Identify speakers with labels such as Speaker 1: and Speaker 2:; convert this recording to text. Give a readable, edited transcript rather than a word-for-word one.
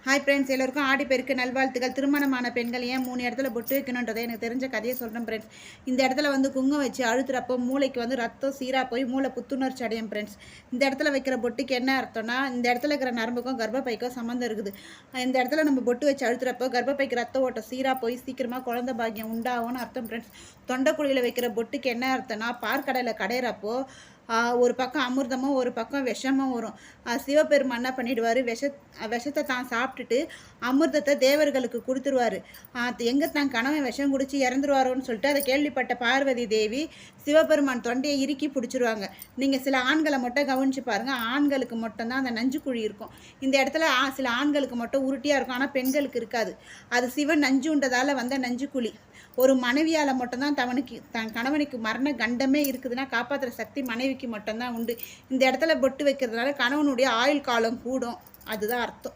Speaker 1: Hi friends, எல்லோருக்கும் ஆடிப்பெருக்கு நல்வாழ்த்துக்கள். திருமணமான பெண்கள் ஏன் 3 இடத்துல பொட்டு வைக்கணுன்றதை எனக்கு தெரிஞ்ச கதையை சொல்கிறேன் ஃப்ரெண்ட்ஸ். இந்த இடத்துல குங்குமம் வச்சு அழுத்துறப்போ மூளைக்கு ரத்தம் சீராக போய் மூளை புத்துணர்ச்சி அடையும் ஃப்ரெண்ட்ஸ். இந்த இடத்துல வைக்கிற பொட்டுக்கு என்ன அர்த்தம்னா, இந்த இடத்துல இருக்கிற நரம்புக்கும் கர்ப்பப்பைக்கும் சம்மந்தம் இருக்குது. இந்த இடத்துல நம்ம பொட்டு வச்சு அழுத்துறப்போ கர்ப்பப்பைக்கு ரத்த ஓட்டம் சீராக போய் சீக்கிரமாக குழந்தை பாக்கியம் உண்டாகும்னு அர்த்தம் ஃப்ரெண்ட்ஸ். தொண்டைக்குழியில் வைக்கிற பொட்டுக்கு என்ன அர்த்தம்னா, பார்க்கடையில் கடையிறப்போ ஒரு பக்கம் அமிர்தமும் ஒரு பக்கம் விஷமும் வரும். சிவபெருமான் என்ன பண்ணிடுவார், விஷத்தை தான் சாப்பிட்டுட்டு அமிர்தத்தை தேவர்களுக்கு கொடுத்துருவார். எங்கே தான் கணவன் விஷம் குடிச்சு இறந்துருவாரோன்னு சொல்லிட்டு அதை கேள்விப்பட்ட பார்வதி தேவி சிவபெருமான் தொண்டையை இறுக்கி பிடிச்சிருவாங்க. நீங்கள் சில ஆண்களை மட்டும் கவனித்து பாருங்கள், ஆண்களுக்கு மட்டும்தான் அந்த நஞ்சு குழி இருக்கும். இந்த இடத்துல சில ஆண்களுக்கு மட்டும் உருட்டியாக இருக்கும், ஆனால் பெண்களுக்கு இருக்காது. அது சிவன் நஞ்சுன்றதால் வந்த நஞ்சு குழி. ஒரு மனைவியால் மட்டும்தான் தன் கணவனுக்கு மரண கண்டமே இருக்குதுன்னா காப்பாற்றுற சக்தி மனைவிக்கு மட்டும்தான் உண்டு. இந்த இடத்துல பொட்டு வைக்கிறதுனால கணவனுடைய ஆயுள் காலம் கூடும், அதுதான் அர்த்தம்.